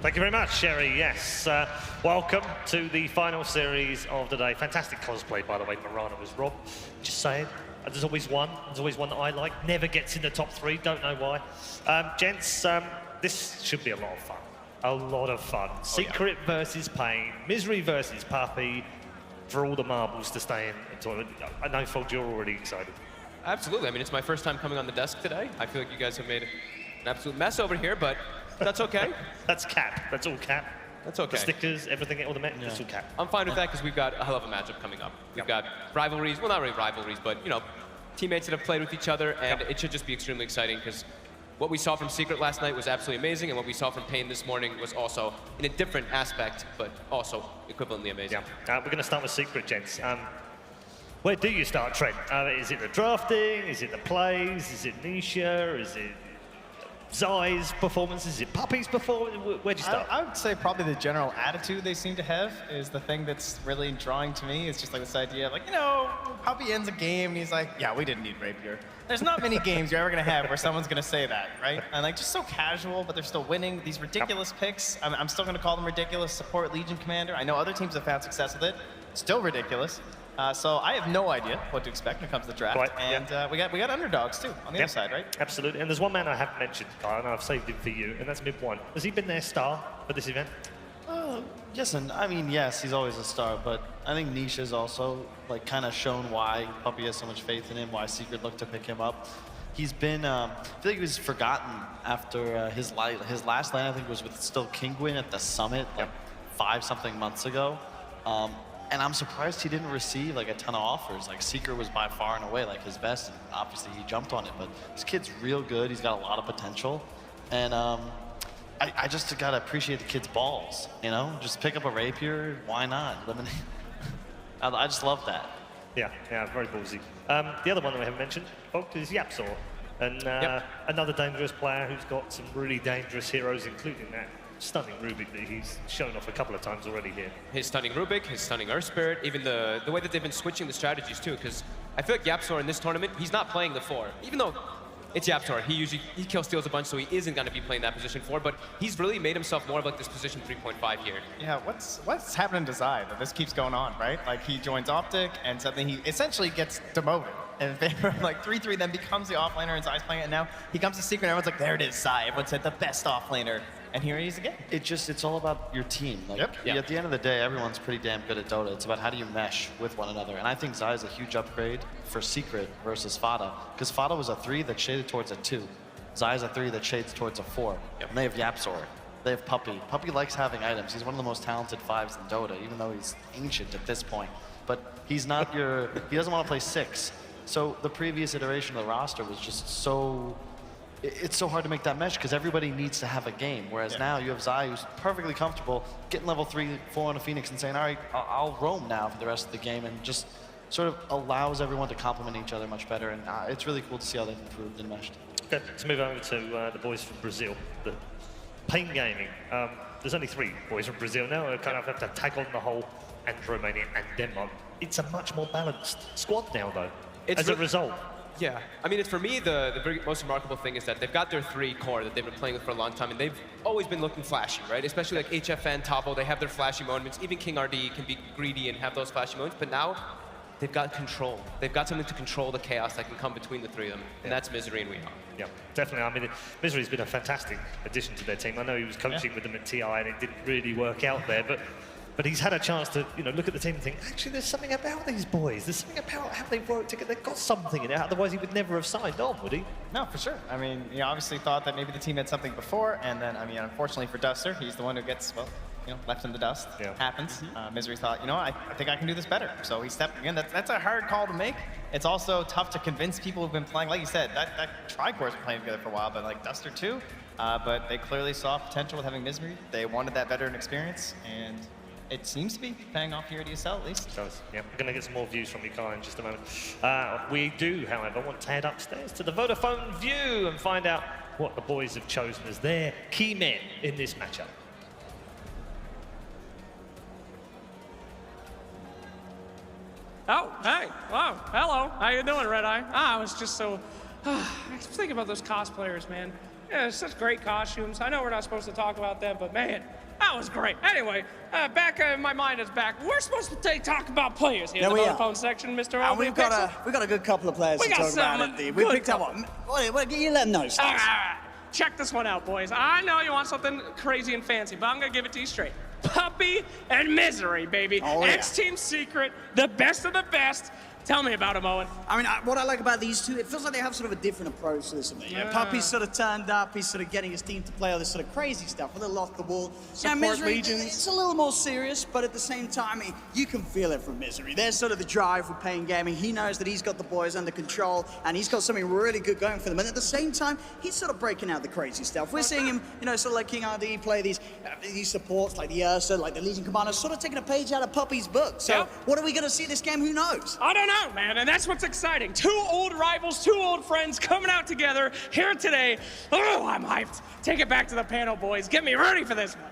Thank you very much, Sherry. Yes, welcome to the final series of the day. Fantastic cosplay, by the way. Marana was Rob. Just saying. There's always one. There's always one that I like. Never gets in the top 3. Don't know why. Gents, this should be a lot of fun. A lot of fun. Secret versus paiN. Misery versus Puppy. For all the marbles to stay in the tournament. I know, Fold, you're already excited. Absolutely. I mean, it's my first time coming on the desk today. I feel like you guys have made an absolute mess over here, but that's okay. That's Cap. That's all Cap. That's okay. The stickers, everything, all the mech, that's all Cap. I'm fine with that because we've got a hell of a matchup coming up. We've got rivalries, well, not really rivalries, but, you know, teammates that have played with each other, and it should just be extremely exciting because what we saw from Secret last night was absolutely amazing, and what we saw from paiN this morning was also in a different aspect, but also equivalently amazing. Yeah. We're going to start with Secret, gents. Where do you start, Trent? Is it the drafting? Is it the plays? Is it Nisha? Is it Zai's performance? Is it Puppy's performance? Where'd you start? I would say probably the general attitude they seem to have is the thing that's really drawing to me. It's just like this idea of like, you know, Puppy ends a game and he's like, yeah, we didn't need Rapier. There's not many games you're ever going to have where someone's going to say that, right? And like just so casual, but they're still winning. These ridiculous picks, I'm still going to call them ridiculous. Support Legion Commander. I know other teams have found success with it. Still ridiculous. So I have no idea what to expect when it comes to the draft. Right, and we got underdogs too on the other side, right? Absolutely. And there's one man I haven't mentioned, Kyle, and I've saved him for you, and that's Mid1. Has he been their star for this event? Yes, and I mean, yes, he's always a star, but I think Nisha's also like kind of shown why Puppy has so much faith in him, why Secret looked to pick him up. He's been, I feel like he was forgotten after his last land, I think, was with still Kingwin at the Summit, like 5-something months ago. And I'm surprised he didn't receive like a ton of offers. Like Secret was by far and away like his best, and obviously he jumped on it. But this kid's real good. He's got a lot of potential, and I just gotta appreciate the kid's balls. You know, just pick up a Rapier. Why not? Eliminate. I just love that. Yeah, very ballsy. The other one that we haven't mentioned, folks, is Yapzor, and another dangerous player who's got some really dangerous heroes, including that stunning Rubik that he's shown off a couple of times already here. His stunning Rubik, his stunning Earth Spirit, even the way that they've been switching the strategies too, because I feel like Yapzor in this tournament, he's not playing the 4. Even though it's Yapzor, he kill steals a bunch, so he isn't going to be playing that position 4, but he's really made himself more of like this position 3.5 here. Yeah, what's happening to Zai that this keeps going on, right? Like he joins Optic and suddenly he essentially gets demoted in favor of like 3-3, then becomes the offlaner and Zai's playing it, and now he comes to Secret and everyone's like, there it is, Zai. Everyone said the best offlaner. And here he is again. It's all about your team. Like, at the end of the day, everyone's pretty damn good at Dota. It's about how do you mesh with one another. And I think Zai is a huge upgrade for Secret versus Fada. Because Fada was a 3 that shaded towards a 2. Zai is a 3 that shades towards a 4. And they have Yapzor. They have Puppy. Puppy likes having items. He's one of the most talented 5s in Dota, even though he's ancient at this point. But he's not your, he doesn't want to play 6. So the previous iteration of the roster was just so, it's so hard to make that mesh because everybody needs to have a game. Whereas now you have Zai who's perfectly comfortable getting level 3, 4 on a Phoenix and saying, all right, I'll roam now for the rest of the game, and just sort of allows everyone to complement each other much better. And it's really cool to see how they've improved and meshed. Okay, let's move over to the boys from Brazil, the paiN Gaming. There's only 3 boys from Brazil now. I kind of have to tag on the whole Andromania and Denmark. It's a much more balanced squad now, though, as a result. Yeah, I mean, for me, the very most remarkable thing is that they've got their 3 core that they've been playing with for a long time, and they've always been looking flashy, right? Especially like HFN, Toppo, they have their flashy moments. Even King RD can be greedy and have those flashy moments, but now they've got control. They've got something to control the chaos that can come between the 3 of them, and that's Misery and Weehawk. Yeah, definitely. I mean, Misery's been a fantastic addition to their team. I know he was coaching with them at TI, and it didn't really work out there, but he's had a chance to, you know, look at the team and think, actually, there's something about these boys. There's something about how they work together. They've got something in it. Otherwise, he would never have signed on, would he? No, for sure. I mean, he obviously thought that maybe the team had something before, and then, I mean, unfortunately for Duster, he's the one who gets, well, you know, left in the dust. Yeah. Happens. Misery thought, you know, I think I can do this better. So he stepped in. That's a hard call to make. It's also tough to convince people who've been playing, like you said, that Tri-Core's been playing together for a while, but like Duster too. But they clearly saw potential with having Misery. They wanted that veteran experience, and it seems to be paying off here at ESL, at least. It does, yeah. We're going to get some more views from you, Kai, in just a moment. We do, however, want to head upstairs to the Vodafone View and find out what the boys have chosen as their key men in this matchup. Oh, hey, wow, hello. How you doing, Red Eye? I was just so, I was thinking about those cosplayers, man. Yeah, such great costumes. I know we're not supposed to talk about them, but man, that was great. Anyway, back my mind is back. We're supposed to talk about players here in the Vodafone section, Mr. And we've got a good couple of players to talk about. Indeed. We picked up what? You let them know. Check this one out, boys. I know you want something crazy and fancy, but I'm gonna give it to you straight. Puppy and Misery, baby. X-Team Secret, the best of the best. Tell me about him, Owen. I mean, what I like about these two, it feels like they have sort of a different approach to this. Yeah, Puppy's sort of turned up. He's sort of getting his team to play all this sort of crazy stuff, a little off the wall. Misery, it's a little more serious, but at the same time, you can feel it from Misery. There's sort of the drive with paiN Gaming. He knows that he's got the boys under control, and he's got something really good going for them. And at the same time, he's sort of breaking out the crazy stuff. We're seeing him, you know, sort of like King RD play these supports, like the Ursa, like the Legion Commander, sort of taking a page out of Puppy's book. So what are we going to see this game? Who knows? I don't know, man, and that's what's exciting. Two old rivals, two old friends coming out together here today. Oh, I'm hyped. Take it back to the panel, boys. Get me ready for this one.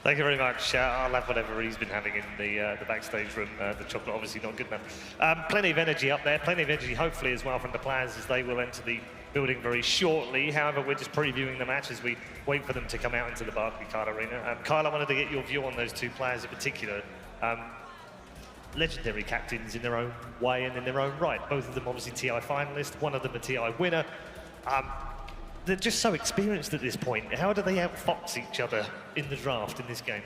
Thank you very much. I'll have whatever he's been having in the backstage room. The chocolate obviously not good enough. Plenty of energy up there, plenty of energy hopefully as well from the players as they will enter the building very shortly. However, we're just previewing the match as we wait for them to come out into the Barclaycard Arena. Kyle, I wanted to get your view on those two players in particular. Legendary captains in their own way and in their own right. Both of them obviously TI finalists, one of them a TI winner. They're just so experienced at this point. How do they outfox each other in the draft in this game?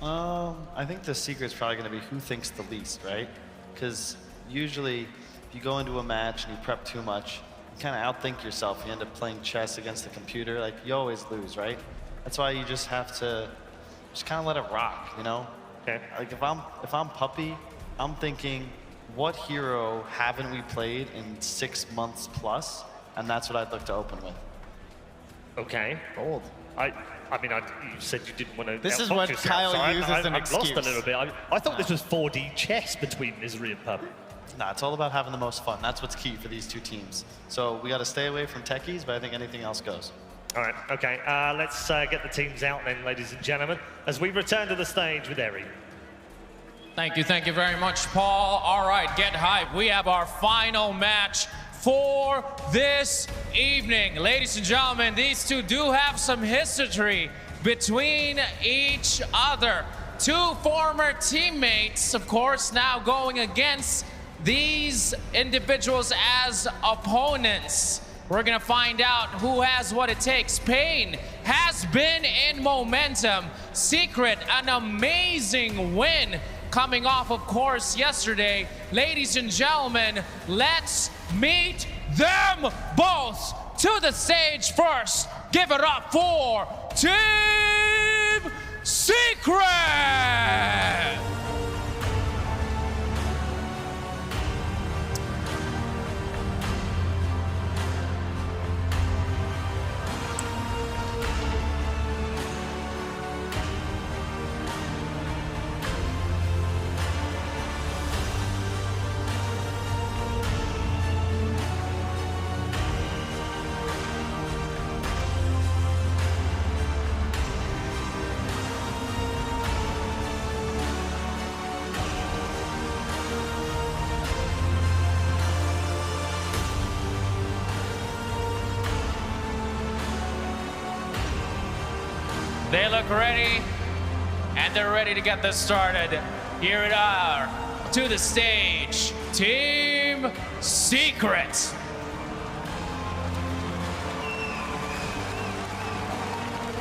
I think the secret's probably going to be who thinks the least, right? Because usually if you go into a match and you prep too much, you kind of outthink yourself. You end up playing chess against the computer. Like, you always lose, right? That's why you just have to just kind of let it rock, you know? Okay. Like, if I'm Puppy, I'm thinking, what hero haven't we played in 6 months plus? And that's what I'd look to open with. Okay. Bold. I mean, you said you didn't want to. This is what Kyle uses as an excuse. I've lost a little bit. I thought this was 4D chess between Misery and Puppy. Nah, it's all about having the most fun. That's what's key for these two teams. So we got to stay away from techies, but I think anything else goes. All right, okay. Let's get the teams out then, ladies and gentlemen, as we return to the stage with Eri. Thank you very much, Paul. All right, get hyped. We have our final match for this evening. Ladies and gentlemen, these two do have some history between each other. Two former teammates, of course, now going against these individuals as opponents. We're gonna find out who has what it takes. paiN has been in momentum. Secret, an amazing win coming off, of course, yesterday. Ladies and gentlemen, let's meet them both to the stage first. Give it up for Team Secret! They look ready, and they're ready to get this started. Here it are, to the stage, Team Secret.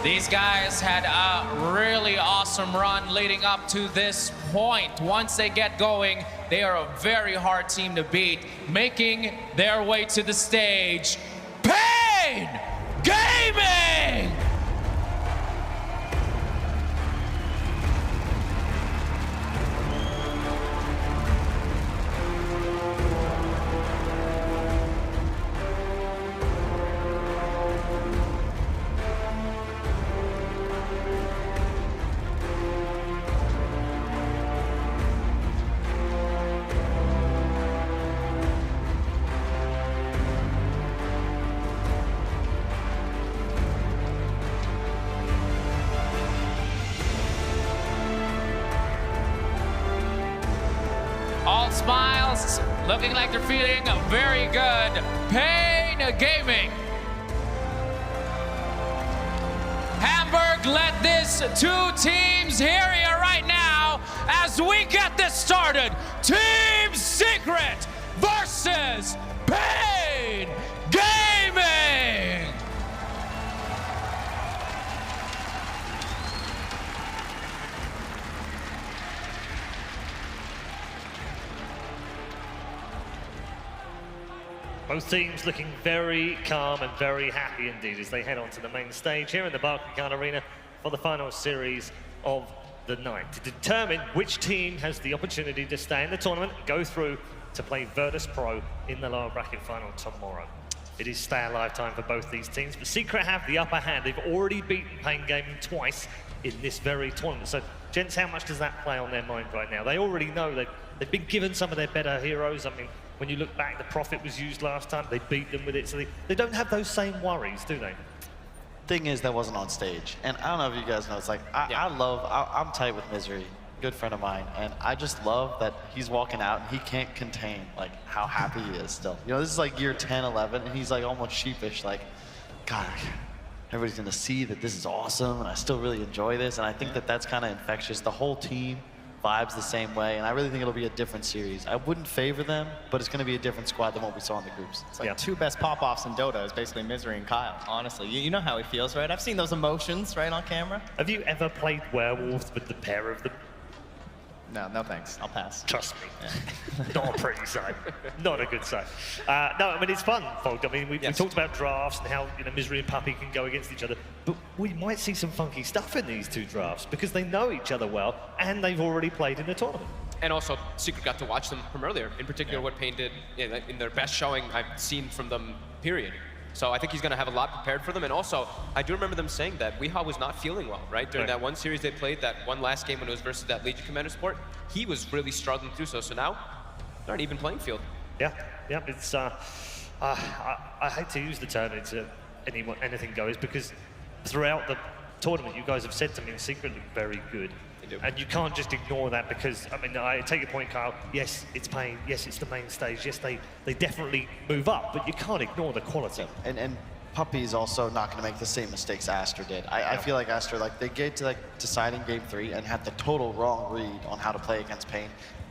These guys had a really awesome run leading up to this point. Once they get going, they are a very hard team to beat, making their way to the stage, paiN Gaming! All smiles, looking like they're feeling very good. paiN paiN Gaming. Hamburg led this 2 teams. Here we are right now as we get this started. Team Secret versus paiN Gaming. Both teams looking very calm and very happy indeed as they head on to the main stage here in the Barclaycard Arena for the final series of the night to determine which team has the opportunity to stay in the tournament and go through to play Virtus Pro in the lower bracket final tomorrow. It is stay alive time for both these teams, but Secret have the upper hand. They've already beaten paiN Gaming twice in this very tournament. So, gents, how much does that play on their mind right now? They already know they've been given some of their better heroes. I mean, when you look back, the Prophet was used last time. They beat them with it, so they don't have those same worries, do they? Thing is, that wasn't on stage. And I don't know if you guys know, it's like, I'm tight with Misery, good friend of mine, and I just love that he's walking out and he can't contain, like, how happy he is still. You know, this is like year 10, 11, and he's like almost sheepish, like, God, everybody's gonna see that this is awesome, and I still really enjoy this, and I think that that's kind of infectious. The whole team vibes the same way, and I really think it'll be a different series. I wouldn't favor them, but it's going to be a different squad than what we saw in the groups. It's like 2 best pop-offs in Dota is basically Misery and Kyle, honestly. You know how he feels, right? I've seen those emotions, right, on camera. Have you ever played Werewolves with the pair of them? No thanks. I'll pass. Trust me. Yeah. Not a pretty sight. Not a good sight. No, I mean, it's fun, folk. I mean, we talked about drafts and how, you know, Misery and Puppy can go against each other. But we might see some funky stuff in these 2 drafts because they know each other well and they've already played in the tournament. And also, Secret got to watch them from earlier, in particular what paiN did in their best showing I've seen from them, period. So I think he's going to have a lot prepared for them. And also, I do remember them saying that Weehaw was not feeling well, right? During that one series they played, that one last game when it was versus that Legion Commander support, he was really struggling through so. So now, they're an even playing field. Yeah, it's, I hate to use the term anything goes, because throughout the tournament, you guys have said to me, Secret look very good. And you can't just ignore that because, I mean, I take your point, Kyle. Yes, it's paiN. Yes, it's the main stage. Yes, they definitely move up, but you can't ignore the quality. And Puppy is also not going to make the same mistakes Aster did. I feel like Aster, like, they get to, like, deciding game 3 and had the total wrong read on how to play against paiN.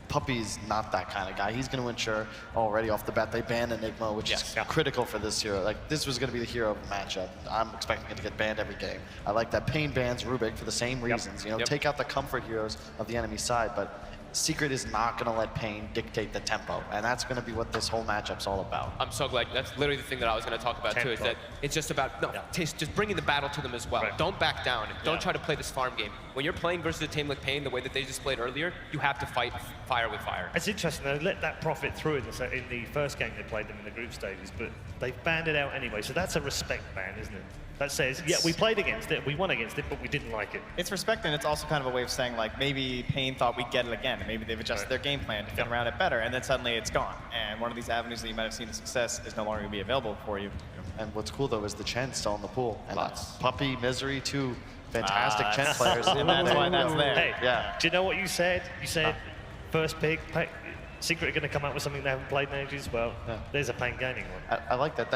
Puppy's not that kind of guy. He's going to ensure already off the bat they ban Enigma, which is critical for this hero. Like, this was going to be the hero of the matchup. I'm expecting it to get banned every game. I like that paiN bans Rubik for the same reasons. You know, take out the comfort heroes of the enemy side, but Secret is not going to let paiN dictate the tempo, and that's going to be what this whole matchup's all about. I'm so glad. That's literally the thing that I was going to talk about too, is that it's just about just bringing the battle to them as well. Right. Don't back down. Don't try to play this farm game. When you're playing versus a team like paiN, the way that they just played earlier, you have to fight fire with fire. It's interesting. They let that Prophet through in the first game they played them in the group stages, but they've banned it out anyway. So that's a respect ban, isn't it? That says, yeah, we played against it, we won against it, but we didn't like it. It's respect, and it's also kind of a way of saying, like, maybe paiN thought we'd get it again, and maybe they've adjusted their game plan to fit around it better, and then suddenly it's gone. And one of these avenues that you might have seen as success is no longer going to be available for you. And what's cool, though, is the Chen's still in the pool. And Puppy, Misery, 2 fantastic Chen players. And that's why that's there. Hey, do you know what you said? You said, first pick, Secret are going to come up with something they haven't played in ages. Well, there's a paiN Gaming one. I like that.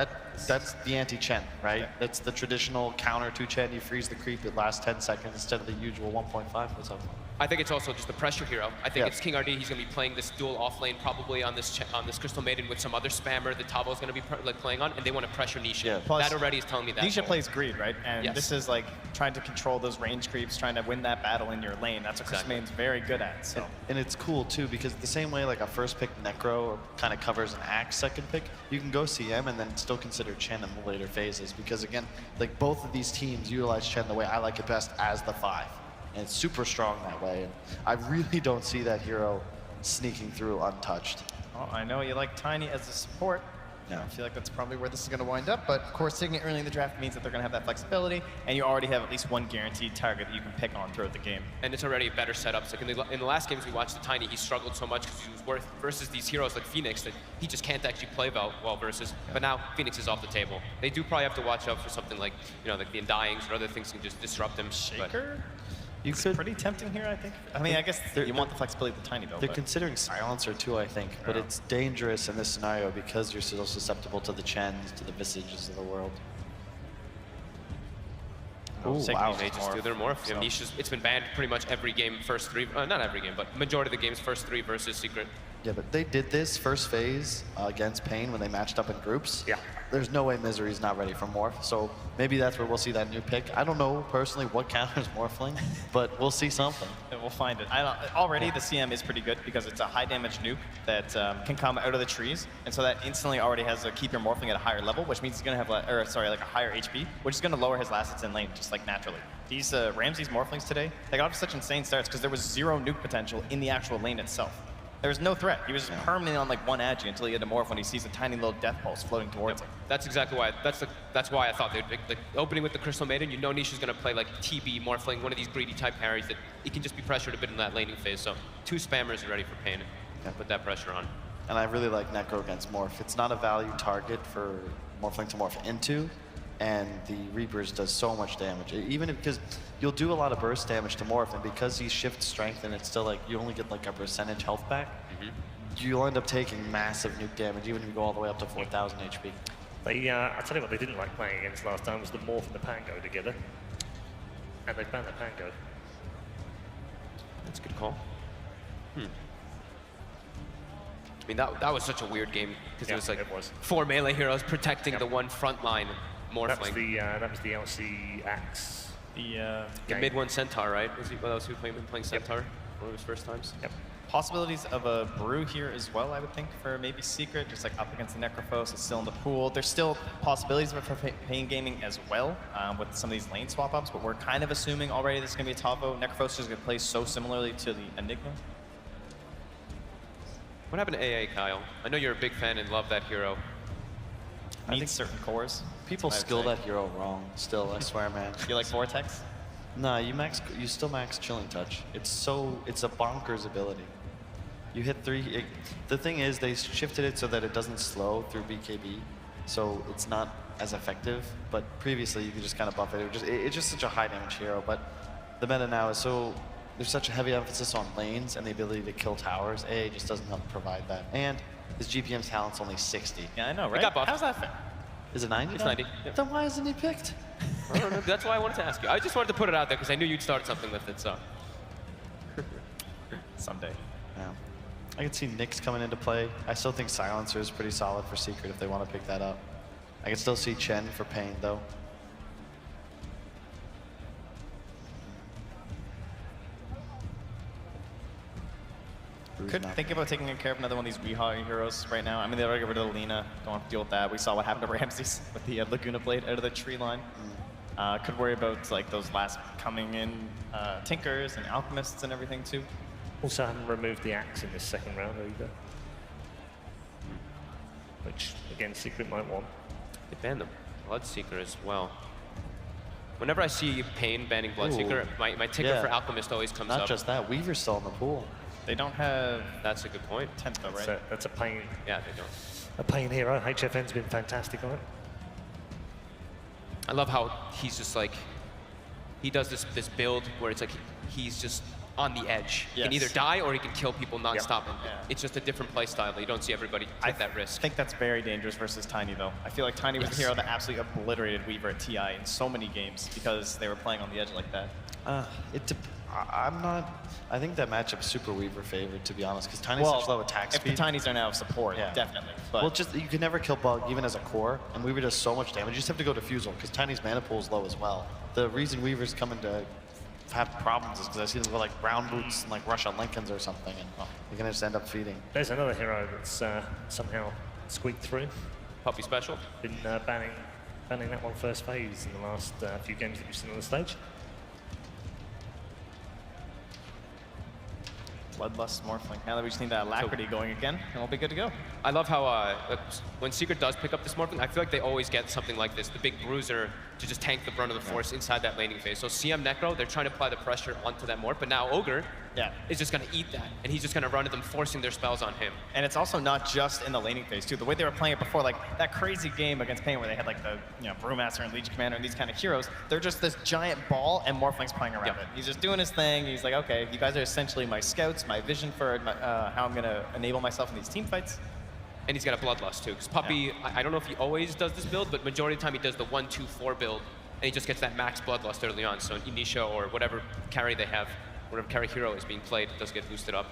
That's the anti-Chen, right? That's the traditional counter to Chen. You freeze the creep, it lasts 10 seconds instead of the usual 1.5. What's up? I think it's also just the pressure hero. I think it's King RD. He's going to be playing this dual off lane probably on this Crystal Maiden with some other spammer that Tabo is going to be playing on, and they want to pressure Nisha. Yeah. That already is telling me that. Nisha plays greed, right? And this is like trying to control those range creeps, trying to win that battle in your lane. That's what Crystal Maiden's very good at. So. And it's cool too, because the same way like a first pick Necro kind of covers an Axe second pick, you can go CM and then still consider Chen in the later phases, because again, like both of these teams utilize Chen the way I like it best, as the 5. And it's super strong that way. And I really don't see that hero sneaking through untouched. Well, I know you like Tiny as a support. Yeah. I feel like that's probably where this is going to wind up, but of course taking it early in the draft means that they're going to have that flexibility, and you already have at least one guaranteed target that you can pick on throughout the game. And it's already a better setup. So like in the last games we watched the Tiny, he struggled so much because he was versus these heroes like Phoenix that he just can't actually play well versus. But now Phoenix is off the table. They do probably have to watch out for something like, you know, like the Undyings or other things can just disrupt him. Shaker? It's pretty tempting here, I think. I mean, I guess you want the flexibility of the Tiny, though. They're considering Silencer too, I think, but it's dangerous in this scenario because you're so susceptible to the Chens, to the Visages of the world. Oh, wow. They just do their morph. So. Nisha's, it's been banned pretty much every game, first 3, not every game, but majority of the games, first 3 versus Secret. Yeah, but they did this first phase against paiN when they matched up in groups. Yeah. There's no way Misery's not ready for Morph, so maybe that's where we'll see that new pick. I don't know personally what counters Morphling, but we'll see something. And we'll find it. Already the CM is pretty good because it's a high damage nuke that can come out of the trees, and so that instantly already has to keep your Morphling at a higher level, which means he's gonna have like a higher HP, which is gonna lower his last hits in lane just like naturally. These Ramsey's Morphlings today, they got off such insane starts because there was 0 nuke potential in the actual lane itself. There was no threat. He was just permanently on like one agi until he had to morph when he sees a tiny little death pulse floating towards him. That's exactly why. That's why I thought they'd like opening with the Crystal Maiden. You know Nisha's gonna play like TB, Morphling, one of these greedy type carries that he can just be pressured a bit in that laning phase. So 2 spammers are ready for paiN. Put that pressure on. And I really like Necro against Morph. It's not a value target for Morphling to morph into, and the Reapers does so much damage. Even because you'll do a lot of burst damage to Morph, and because he shifts strength and it's still like, you only get like a percentage health back, you'll end up taking massive nuke damage, even if you go all the way up to 4,000 HP. I tell you what they didn't like playing against last time was the Morph and the Pango together. And they banned the Pango. That's a good call. I mean, that was such a weird game, because it was like 4 melee heroes protecting the one front line Morphling. That was the LC Axe. The mid one Centaur, right? Was he playing Centaur? One of his first times? Yep. Possibilities of a brew here as well, I would think, for maybe Secret, just like up against the Necrophos. It's still in the pool. There's still possibilities for paiN Gaming as well with some of these lane swap ups, but we're kind of assuming already this is going to be a top vote. Necrophos is going to play so similarly to the Enigma. What happened to AA, Kyle? I know you're a big fan and love that hero. I think certain cores. People skill that hero wrong still, I swear, man. You like Vortex? No, you still max Chilling Touch. It's a bonkers ability. You hit 3, the thing is they shifted it so that it doesn't slow through BKB, so it's not as effective, but previously you could just kind of buff it. It's just such a high damage hero, but the meta now is there's such a heavy emphasis on lanes and the ability to kill towers. AA just doesn't help provide that. And his GPM talent's only 60. Yeah, I know, right? He got buffed. How's that fair? Is it 90? It's 90. Yep. Then why isn't he picked? I don't know. That's why I wanted to ask you. I just wanted to put it out there because I knew you'd start something with it, so. Someday. Yeah. I can see Nyx coming into play. I still think Silencer is pretty solid for Secret if they want to pick that up. I can still see Chen for paiN, though. Could think about taking care of another one of these Weehaw heroes right now. I mean, they already got rid of Lina. Don't have to deal with that. We saw what happened to Ramses with the Laguna Blade out of the tree line. Could worry about like those last coming in Tinkers and Alchemists and everything too. Also haven't removed the Axe in this second round either. Which, again, Secret might want. They banned them. Bloodseeker as well. Whenever I see paiN banning Bloodseeker, my ticker for Alchemist always comes up. Not just that, Weaver's still in the pool. They don't have... That's a good point. 10th though, right? That's a paiN. Yeah, they don't. A paiN hero. HFN's been fantastic on it. I love how he's just like, he does this build where it's like he's just on the edge. He can either die or he can kill people non-stop. It's just a different play style that you don't see everybody take that risk. I think that's very dangerous versus Tiny though. I feel like Tiny was the hero that absolutely obliterated Weaver at TI in so many games because they were playing on the edge like that. I think that matchup's super Weaver favored, to be honest, because Tiny's such low attack speed. If the Tinys are now support, definitely. But well, you can never kill Bug, even as a core, and Weaver does so much damage. You just have to go Diffusal, because Tiny's mana pool is low as well. The reason Weaver's coming to have problems is because I see them go like Brown Boots and like rush on Lincolns or something, and you're going to just end up feeding. There's another hero that's somehow squeaked through. Puppy Special. Been banning that one first phase in the last few games that you've seen on the stage. Bloodlust Morphling. Now that we just need that Alacrity going again, and we'll be good to go. I love how when Secret does pick up this Morphling, I feel like they always get something like this, the big bruiser to just tank the brunt of the force inside that laning phase. So CM Necro, they're trying to apply the pressure onto that Morph, but now Ogre, is just going to eat that, and he's just going to run at them, forcing their spells on him. And it's also not just in the laning phase too. The way they were playing it before, like that crazy game against paiN where they had like the Brewmaster and Legion Commander and these kind of heroes, they're just this giant ball and Morphling's playing around it. He's just doing his thing. He's like, okay, you guys are essentially my scouts, my vision for how I'm going to enable myself in these team fights. And he's got a Bloodlust too, because Puppey, I don't know if he always does this build, but majority of the time he does the 1-2-4 build, and he just gets that max Bloodlust early on. So Inisha or whatever carry they have, whatever carry hero is being played, does get boosted up.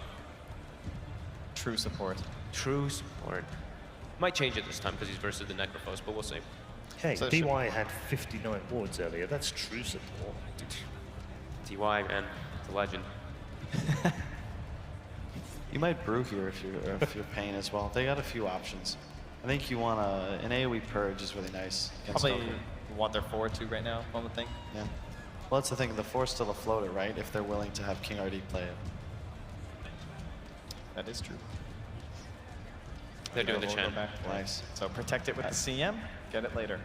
True support. True support. Might change it this time because he's versus the Necrophos, but we'll see. Hey, so DY had 59 wards earlier. That's true support. DY, man, the legend. You might brew here if you're paiN as well. They got a few options. I think you want an AoE purge is really nice. Probably want their 4-2 right now, one would think. Yeah. Well, that's the thing. The 4's still a floater, right? If they're willing to have King RD play it. That is true. They're doing the Chen. Nice. So protect it with the CM, get it later.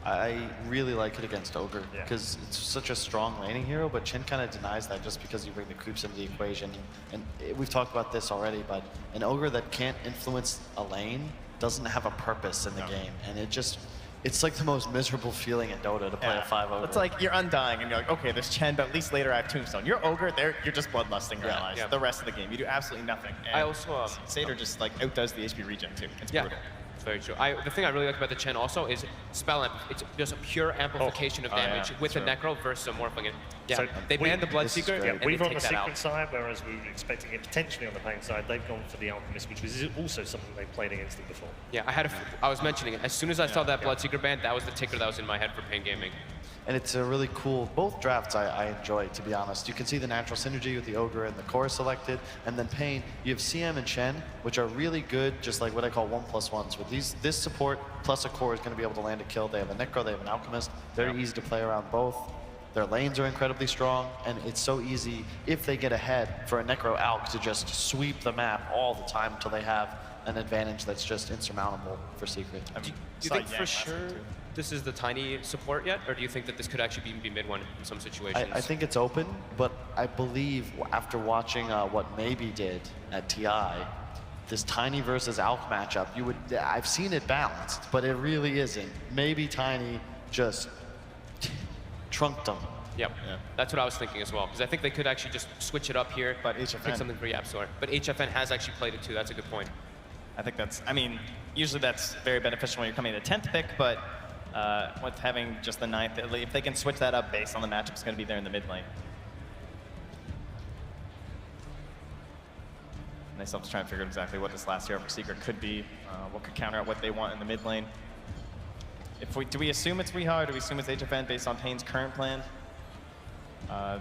I really like it against Ogre because it's such a strong laning hero, but Chen kind of denies that just because you bring the creeps into the equation. And we've talked about this already, but an Ogre that can't influence a lane doesn't have a purpose in the game. And it's like the most miserable feeling in Dota to play a 5 Ogre. It's like you're undying and you're like, okay, there's Chen, but at least later I have Tombstone. You're Ogre, you're just bloodlusting your allies. The rest of the game, you do absolutely nothing. And I also Satyr just like outdoes the HP regen too. It's brutal. Very true. The thing I really like about the Chen also is spell amp. It's just a pure amplification of damage with a Necro versus a Morphling. So they banned the Bloodseeker, and we've they on take the that out. Secret side, whereas we were expecting it potentially on the paiN side. They've gone for the Alchemist, which was also something they played against them before. Yeah, I was mentioning it. As soon as I saw that Bloodseeker ban, that was the ticker that was in my head for paiN Gaming. And it's a really cool, both drafts I enjoy, to be honest. You can see the natural synergy with the Ogre and the Core selected, and then paiN, you have CM and Chen, which are really good, just like what I call 1+1s. With this support plus a Core is going to be able to land a kill. They have a Necro, they have an Alchemist, very easy to play around both. Their lanes are incredibly strong, and it's so easy, if they get ahead, for a Necro Alch to just sweep the map all the time until they have an advantage that's just insurmountable for Secret. Do you think for sure this is the Tiny support yet, or do you think that this could actually be mid one in some situations? I think it's open, but I believe after watching what Maybe did at TI, this Tiny versus Alch matchup, I've seen it balanced, but it really isn't. Maybe Tiny just trunked them. Yep. Yeah. That's what I was thinking as well, because I think they could actually just switch it up here, but HFN. Pick something for YapzOr. But HFN has actually played it too. That's a good point. I think usually that's very beneficial when you're coming to the 10th pick, but with having just the 9th, if they can switch that up based on the matchup, it's going to be there in the mid lane. And they still have to try and figure out exactly what this last hero for Secret could be, what could counter out what they want in the mid lane. Do we assume it's Weehaw, or do we assume it's HFN based on paiN's current plan?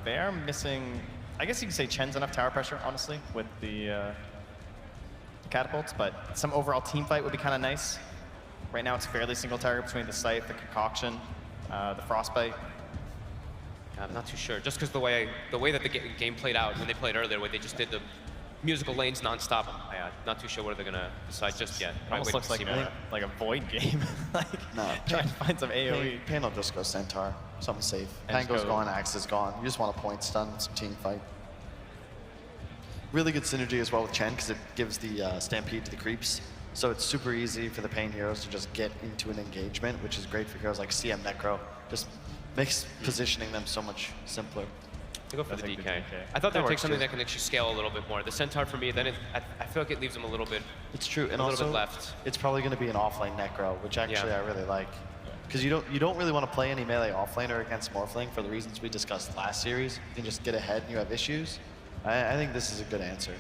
They are missing, I guess you could say Chen's enough tower pressure, honestly, with the catapults, but some overall team fight would be kind of nice. Right now it's fairly single target between the Scythe, the Concoction, the Frostbite. I'm not too sure, just because the way that the game played out when they played earlier, where they just did the musical lanes non-stop, I'm not too sure what they're going to decide just yet. Almost looks like a Void game. Trying to find some AoE. paiN will just go Centaur, something safe. Pango's gone, Axe is gone. You just want a point stun, some team fight. Really good synergy as well with Chen, because it gives the Stampede to the creeps. So it's super easy for the paiN heroes to just get into an engagement, which is great for heroes like CM Necro. Just makes positioning them so much simpler. To go for the DK. I thought they would take something that can actually scale a little bit more. The Centaur for me, then I feel like it leaves them a little bit. It's true, and a also little bit left. It's probably going to be an offlane Necro, which actually I really like, because you don't really want to play any melee offlaner against Morphling for the reasons we discussed last series. You can just get ahead and you have issues. I think this is a good answer.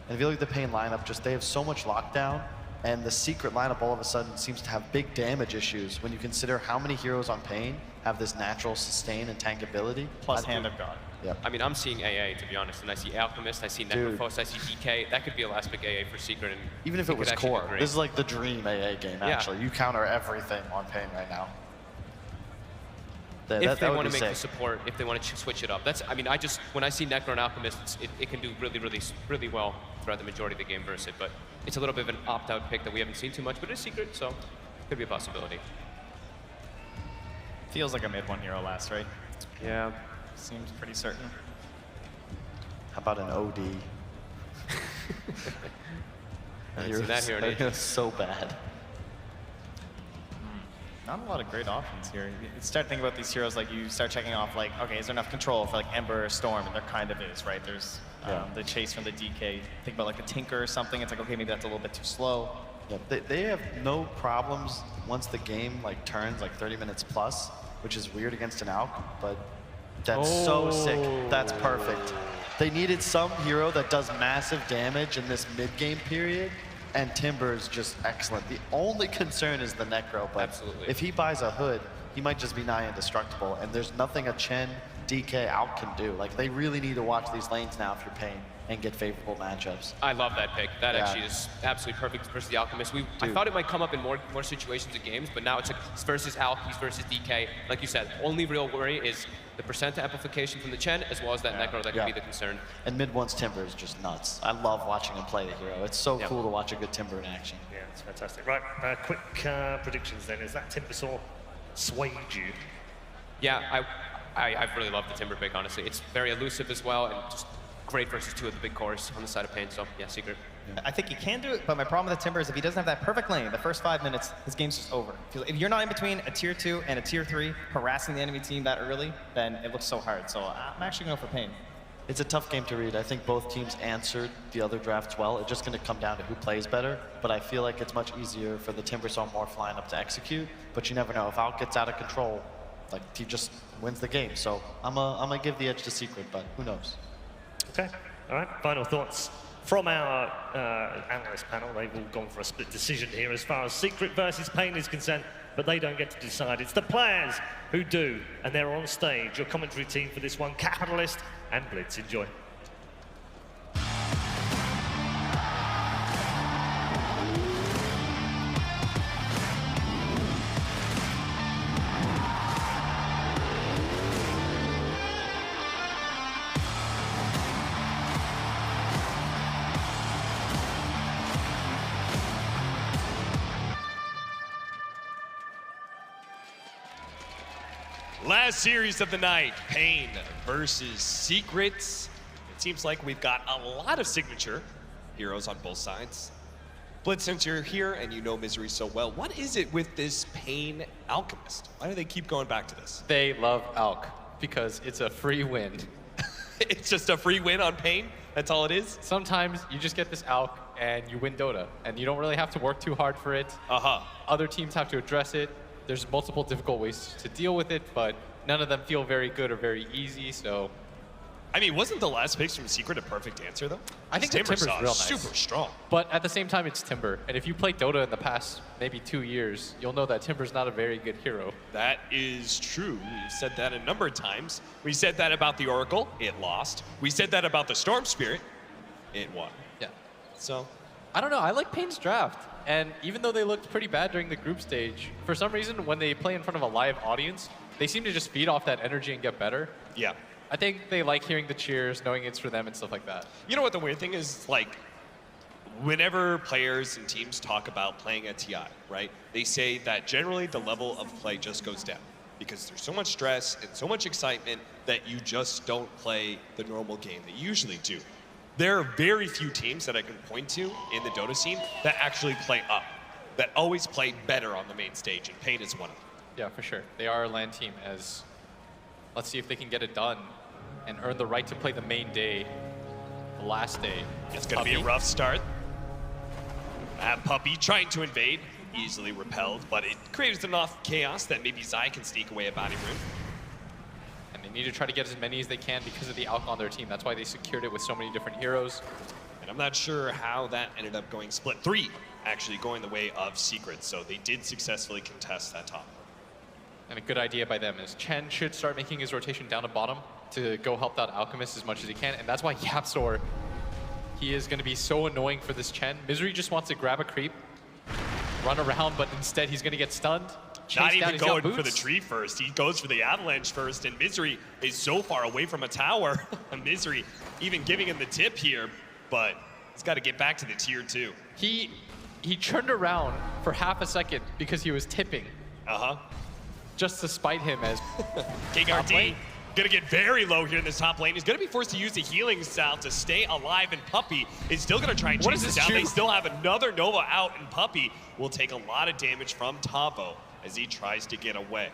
And if you look at the paiN lineup, they have so much lockdown, and the Secret lineup all of a sudden seems to have big damage issues when you consider how many heroes on paiN have this natural sustain and tank ability. Plus Hand of God. Yep. I mean, I'm seeing AA, to be honest, and I see Alchemist, I see Necrophos, I see DK. That could be a last pick AA for Secret. And even if it was core, this is like the dream AA game, actually. You counter everything on paiN right now. If they want to make the support, if they want to switch it up. When I see Necro and Alchemist, it can do really well throughout the majority of the game versus it, but it's a little bit of an opt-out pick that we haven't seen too much, but it's Secret, so it could be a possibility. Feels like a mid one hero last, right? Yeah. Seems pretty certain. How about an OD? I haven't seen that here. It's so bad. Not a lot of great options here. You start thinking about these heroes, like you start checking off, like, okay, is there enough control for like Ember or Storm? And there kind of is, right? There's the chase from the DK. Think about like the Tinker or something. It's like, okay, maybe that's a little bit too slow. Yeah, they have no problems once the game like turns like 30 minutes plus, which is weird against an Alk, but that's so sick. That's perfect. They needed some hero that does massive damage in this mid-game period, and Timber is just excellent. The only concern is the Necro, but Absolutely. if he buys a Hood, he might just be nigh indestructible, and there's nothing a Chen, DK, Alk can do. Like, they really need to watch these lanes now if you're paiN and get favorable matchups. I love that pick. That Yeah. actually is absolutely perfect versus the Alchemist. I thought it might come up in more situations of games, but now it's like he's versus Alk, he's versus DK. Like you said, only real worry is the percent amplification from the Chen, as well as that Necro that can be the concern. And mid-one's Timber is just nuts. I love watching him play the hero. It's so cool to watch a good Timber in action. Yeah, it's fantastic. Right, quick predictions then. Is that Timbersaw swayed you? Yeah, I've really loved the Timber pick, honestly. It's very elusive as well, and just great versus two of the big cores on the side of paiN, so yeah, Secret. I think he can do it, but my problem with the Timber is if he doesn't have that perfect lane, the first 5 minutes, his game's just over. If you're not in between a tier 2 and a tier 3, harassing the enemy team that early, then it looks so hard. So I'm actually going for paiN. It's a tough game to read. I think both teams answered the other drafts well. It's just going to come down to who plays better, but I feel like it's much easier for the Timbersaw Morph lineup to execute, but you never know. If Alk gets out of control, like, he just wins the game. So I'm gonna give the edge to Secret, but who knows? Okay, all right, final thoughts from our analyst panel. They've all gone for a split decision here as far as Secret versus paiN is concerned, but they don't get to decide. It's the players who do, and they're on stage. Your commentary team for this one, Capitalist and Blitz. Enjoy. Last series of the night, paiN versus Secrets. It seems like we've got a lot of signature heroes on both sides. Blitz, since you're here and you know Misery so well, what is it with this paiN Alchemist? Why do they keep going back to this? They love Alk because it's a free win. It's just a free win on paiN? That's all it is? Sometimes you just get this Alk and you win Dota, and you don't really have to work too hard for it. Other teams have to address it. There's multiple difficult ways to deal with it, but none of them feel very good or very easy, so. I mean, wasn't the last picks from Secret a perfect answer, though? I think the Timber's real nice. Super strong. But at the same time, it's Timber. And if you played Dota in the past maybe 2 years, you'll know that Timber's not a very good hero. That is true. We've said that a number of times. We said that about the Oracle, it lost. We said that about the Storm Spirit, it won. Yeah. So, I don't know, I like paiN's draft. And even though they looked pretty bad during the group stage, for some reason, when they play in front of a live audience, they seem to just feed off that energy and get better. yeah. I think they like hearing the cheers, knowing it's for them and stuff like that. You know what the weird thing is? Like, whenever players and teams talk about playing at TI, right? They say that generally the level of play just goes down because there's so much stress and so much excitement that you just don't play the normal game that you usually do. There are very few teams that I can point to in the Dota scene that actually play up, that always play better on the main stage, and paiN is one of them. Yeah, for sure. They are a LAN team, as let's see if they can get it done and earn the right to play the main day, the last day. It's going to be a rough start. Puppy trying to invade, easily repelled, but it creates enough chaos that maybe Zai can sneak away a body room. And they need to try to get as many as they can because of the Alk on their team. That's why they secured it with so many different heroes. And I'm not sure how that ended up going split. 3 actually going the way of Secret, so they did successfully contest that top. And a good idea by them is Chen should start making his rotation down to bottom to go help that Alchemist as much as he can. And that's why Yapstor, he is going to be so annoying for this Chen. Misery just wants to grab a creep, run around, but instead he's going to get stunned. Not even going for the tree first. He goes for the avalanche first, and Misery is so far away from a tower. Misery even giving him the tip here, but he's got to get back to the tier 2. He turned around for half a second because he was tipping. Uh-huh. Just to spite him as King RD gonna get very low here in this top lane. He's gonna be forced to use the healing salve to stay alive, and Puppey is still gonna try and chase it down. They still have another Nova out, and Puppey will take a lot of damage from Tavo as he tries to get away.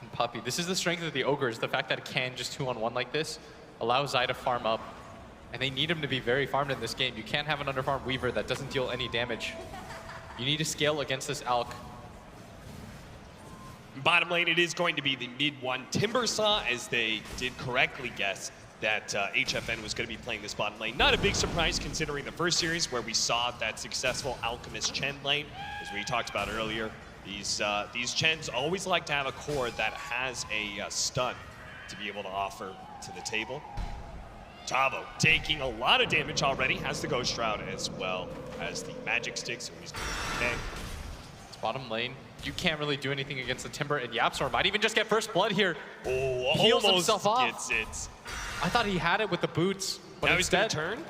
And Puppey, this is the strength of the Ogres. The fact that it can just 2-on-1 like this allows Zai to farm up. And they need him to be very farmed in this game. You can't have an underfarmed Weaver that doesn't deal any damage. You need to scale against this Alk. Bottom lane, it is going to be the mid one Timbersaw, as they did correctly guess that HFN was going to be playing this bottom lane. Not a big surprise considering the first series where we saw that successful Alchemist Chen lane. As we talked about earlier, these Chens always like to have a core that has a stun to be able to offer to the table. Tavo taking a lot of damage already, has the Ghost Shroud as well as the Magic Stick, so he's okay. It's bottom lane. You can't really do anything against the Timber, and YapzOr might even just get first blood here. Oh, heals almost himself off. Gets it. I thought he had it with the boots, but now instead, he's gonna turn.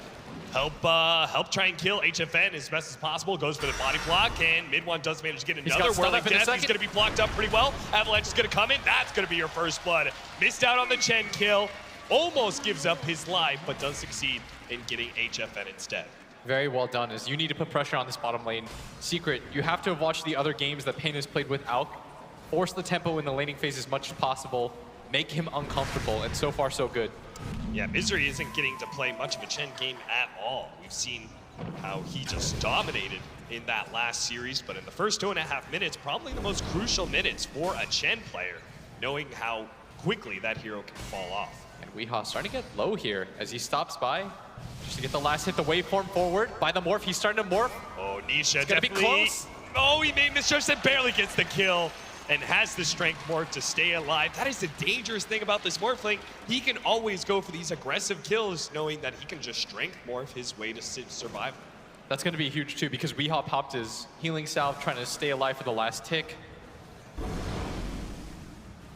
Help try and kill HFN as best as possible. Goes for the body block, and mid one does manage to get another whirling death. He's gonna be blocked up pretty well. Avalanche is gonna come in. That's gonna be your first blood. Missed out on the Chen kill. Almost gives up his life, but does succeed in getting HFN instead. very well done, is you need to put pressure on this bottom lane. Secret, you have to have watched the other games that paiN has played with Alk. Force the tempo in the laning phase as much as possible. Make him uncomfortable, and so far so good. Yeah, Misery isn't getting to play much of a Chen game at all. We've seen how he just dominated in that last series, but in the first 2.5 minutes, probably the most crucial minutes for a Chen player, knowing how quickly that hero can fall off. And Weehaw starting to get low here as he stops by just to get the last hit, the waveform forward by the morph. He's starting to morph. Oh, Nisha definitely be close. Oh, he made misjudged and barely gets the kill and has the strength morph to stay alive. That is the dangerous thing about this morphling. He can always go for these aggressive kills, knowing that he can just strength morph his way to survive. That's going to be huge too, because Weehaw popped his healing salve trying to stay alive for the last tick.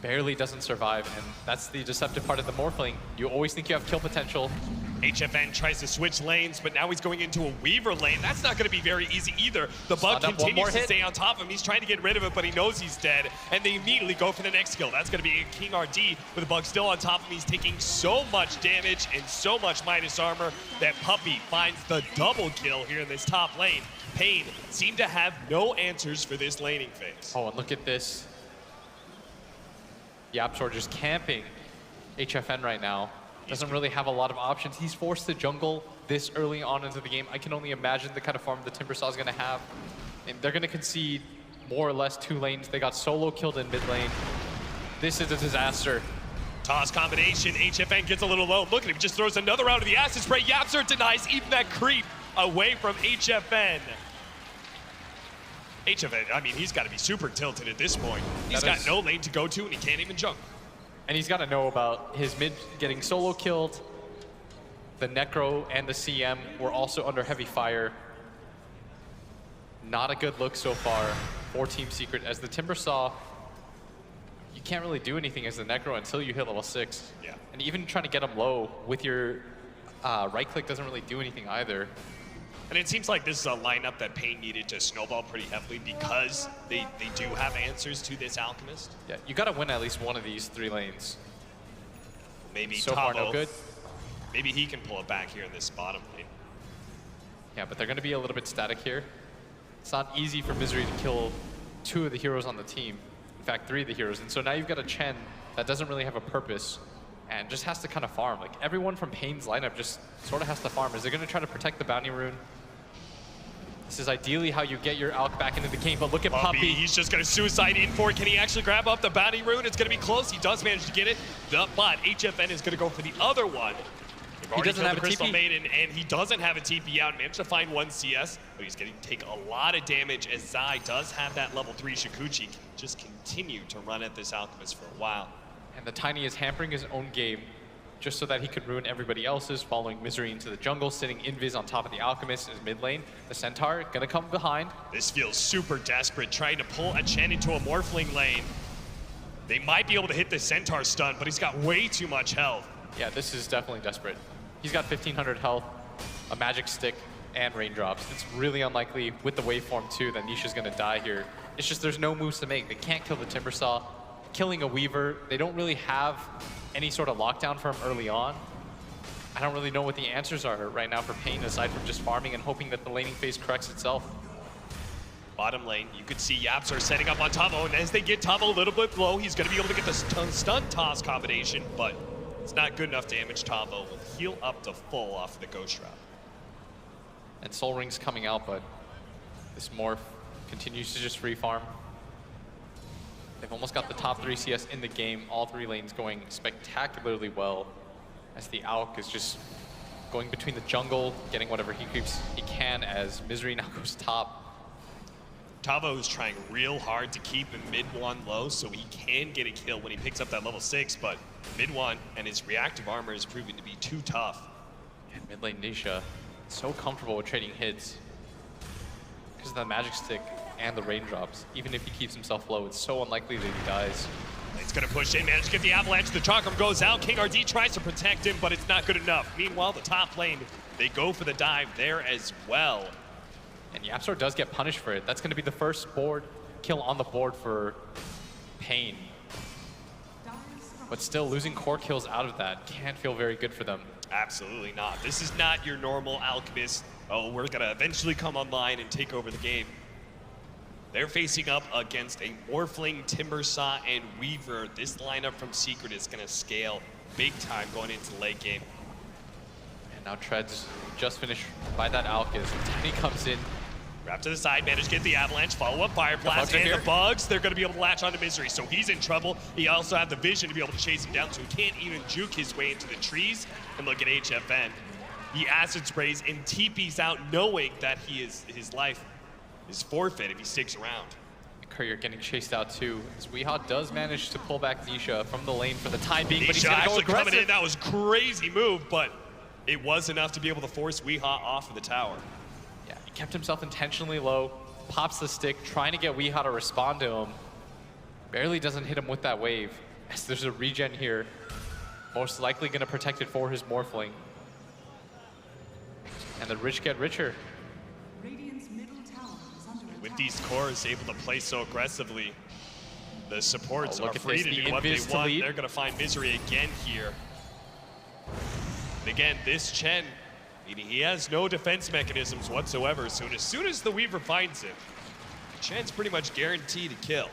Barely doesn't survive, and that's the deceptive part of the morphling. You always think you have kill potential. HFN tries to switch lanes, but now he's going into a Weaver lane. That's not going to be very easy either. The bug continues to stay on top of him. He's trying to get rid of it, but he knows he's dead, and they immediately go for the next kill. That's going to be King RD with the bug still on top of him. He's taking so much damage and so much minus armor that Puppey finds the double kill here in this top lane. paiN seem to have no answers for this laning phase. Oh, and look at this. YapzOr just camping HFN right now. Doesn't really have a lot of options. He's forced to jungle this early on into the game. I can only imagine the kind of farm the Timbersaw is going to have. And they're going to concede more or less 2 lanes. They got solo killed in mid lane. This is a disaster. Toss combination, HFN gets a little low. Look at him, just throws another round of the acid spray. YapzOr denies even that creep away from HFN. HFN, I mean, he's got to be super tilted at this point. He's got no lane to go to, and he can't even jump. And he's got to know about his mid getting solo killed. The Necro and the CM were also under heavy fire. Not a good look so far for Team Secret, as the Timbersaw, you can't really do anything as the Necro until you hit level 6. Yeah. And even trying to get him low with your right click doesn't really do anything either. And it seems like this is a lineup that paiN needed to snowball pretty heavily because they do have answers to this Alchemist. Yeah, you got to win at least one of these 3 lanes. Maybe so Tavo, far no good. Maybe he can pull it back here in this bottom lane. Yeah, but they're going to be a little bit static here. It's not easy for Misery to kill 2 of the heroes on the team. In fact, 3 of the heroes. And so now you've got a Chen that doesn't really have a purpose and just has to kind of farm. Like, everyone from paiN's lineup just sort of has to farm. Is they're going to try to protect the bounty rune? This is ideally how you get your Alk back into the game, but look at Puppey. He's just going to suicide in for it. Can he actually grab up the bounty rune? It's going to be close. He does manage to get it, but HFN is going to go for the other one. He doesn't have a Crystal TP. Maiden, and he doesn't have a TP out. Managed to find 1 CS, but he's going to take a lot of damage as Zai does have that level 3 Shikuchi. Can just continue to run at this Alchemist for a while. And the Tiny is hampering his own game just so that he could ruin everybody else's, following Misery into the jungle, sitting invis on top of the Alchemist in his mid lane. The Centaur gonna come behind. This feels super desperate, trying to pull a Chen into a Morphling lane. They might be able to hit the Centaur stun, but he's got way too much health. Yeah, this is definitely desperate. He's got 1,500 health, a magic stick, and raindrops. It's really unlikely with the waveform too that Nisha's gonna die here. It's just there's no moves to make. They can't kill the Timbersaw. Killing a Weaver, they don't really have any sort of lockdown from early on. I don't really know what the answers are right now for paiN, aside from just farming and hoping that the laning phase corrects itself. Bottom lane, you could see Yapster setting up on Tavo, and as they get Tavo a little bit low, he's going to be able to get the stun toss combination, but it's not good enough damage. Tavo will heal up to full off of the Ghost Shroud. And Soul Ring's coming out, but this Morph continues to just free farm. They've almost got the top 3 CS in the game, all 3 lanes going spectacularly well, as the Alk is just going between the jungle, getting whatever he creeps he can, as Misery now goes top. Tavo is trying real hard to keep him mid-1 low so he can get a kill when he picks up that level 6, but mid-1 and his reactive armor is proving to be too tough. And mid lane Nisha, so comfortable with trading hits because of the magic stick and the raindrops. Even if he keeps himself low, it's so unlikely that he dies. He's gonna push in, manage to get the avalanche. The chakram goes out. King RD tries to protect him, but it's not good enough. Meanwhile, the top lane, they go for the dive there as well. And Yapster does get punished for it. That's going to be the first board kill on the board for paiN. But still, losing core kills out of that can't feel very good for them. Absolutely not. This is not your normal Alchemist. Oh, we're going to eventually come online and take over the game. They're facing up against a Morphling, Timbersaw, and Weaver. This lineup from Secret is going to scale big time going into the late game. And now Treads just finished by that Alchemist. Tiny comes in. Wrap to the side, manage to get the avalanche, follow up Fire Blast, and the bugs, they're going to be able to latch onto Misery, so he's in trouble. He also had the vision to be able to chase him down, so he can't even juke his way into the trees. And look at HFN. He acid sprays and TPs out, knowing that his life is forfeit if he sticks around. Courier getting chased out too, as Weehaw does manage to pull back Nisha from the lane for the time being, but he's going to go aggressive. Coming in, that was a crazy move, but it was enough to be able to force Weehaw off of the tower. Yeah, he kept himself intentionally low, pops the stick, trying to get Weehaw to respond to him. Barely doesn't hit him with that wave, as there's a regen here. Most likely going to protect it for his Morphling. And the rich get richer. With these cores able to play so aggressively, the supports are free to do what they want. They're going to find Misery again here. And again, this Chen, he has no defense mechanisms whatsoever. So as soon as the Weaver finds him, Chen's pretty much guaranteed to kill.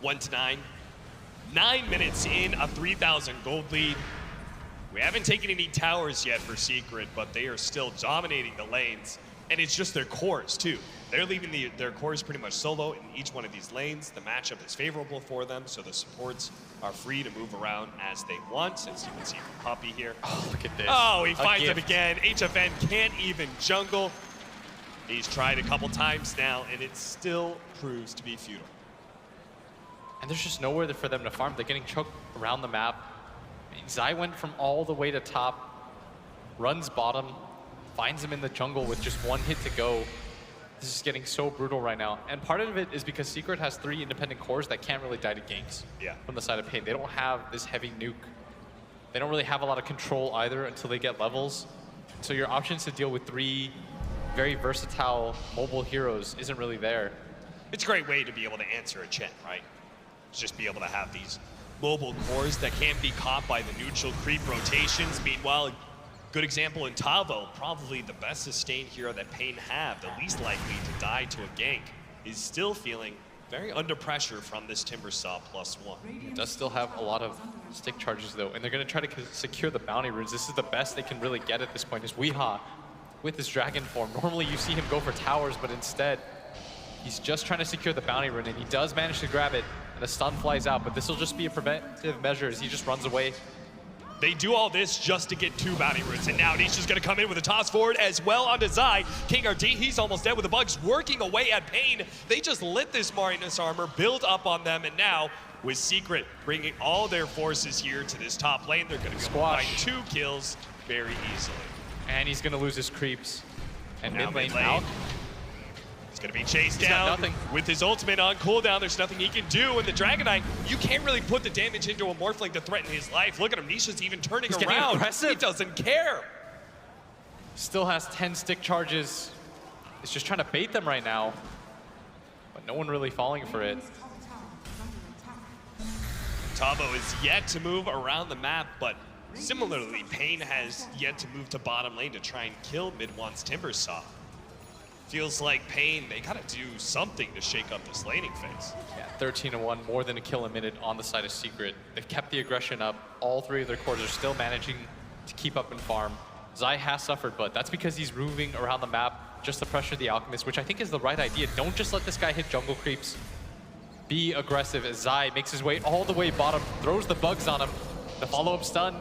1-9. 9 minutes in, a 3,000 gold lead. We haven't taken any towers yet for Secret, but they are still dominating the lanes. And it's just their cores, too. They're leaving their cores pretty much solo in each one of these lanes. The matchup is favorable for them, so the supports are free to move around as they want, as you can see from Puppy here. Oh, look at this. Oh, he finds him again. HFN can't even jungle. He's tried a couple times now, and it still proves to be futile. And there's just nowhere for them to farm. They're getting choked around the map. Zai went from all the way to top, runs bottom, finds him in the jungle with just 1 hit to go. This is getting so brutal right now. And part of it is because Secret has 3 independent cores that can't really die to ganks from the side of paiN. They don't have this heavy nuke. They don't really have a lot of control either until they get levels. So your options to deal with 3 very versatile mobile heroes isn't really there. It's a great way to be able to answer a Chen, right? Just be able to have these mobile cores that can't be caught by the neutral creep rotations. Meanwhile, a good example in Tavo, probably the best sustained hero that paiN have, the least likely to die to a gank, is still feeling very under pressure from this Timbersaw +1. It does still have a lot of stick charges though, and they're going to try to secure the bounty runes. This is the best they can really get at this point, is Weehaw with his dragon form. Normally you see him go for towers, but instead he's just trying to secure the bounty rune, and he does manage to grab it. And the stun flies out, but this will just be a preventive measure as he just runs away. They do all this just to get 2 bounty runes, and now Nisha's gonna come in with a toss forward as well onto Zai. King RD, he's almost dead with the bugs, working away at paiN. They just lit this Marinus armor, build up on them, and now with Secret bringing all their forces here to this top lane, they're gonna be able to find 2 kills very easily. And he's gonna lose his creeps. And now mid lane out. He's gonna be chased down with his ultimate on cooldown. There's nothing he can do. And the Dragon Knight, you can't really put the damage into a Morphling to threaten his life. Look at him, Nisha's even turning around. He doesn't care. Still has 10 stick charges. He's just trying to bait them right now. But no one really falling for it. Tavo is yet to move around the map, but similarly, paiN has yet to move to bottom lane to try and kill Mid-Wan's Timbersaw. Feels like paiN, they gotta do something to shake up this laning phase. Yeah, 13-1, more than a kill a minute on the side of Secret. They've kept the aggression up. All three of their cores are still managing to keep up and farm. Zai has suffered, but that's because he's moving around the map just to pressure the Alchemist, which I think is the right idea. Don't just let this guy hit jungle creeps. Be aggressive as Zai makes his way all the way bottom, throws the bugs on him. The follow-up stun.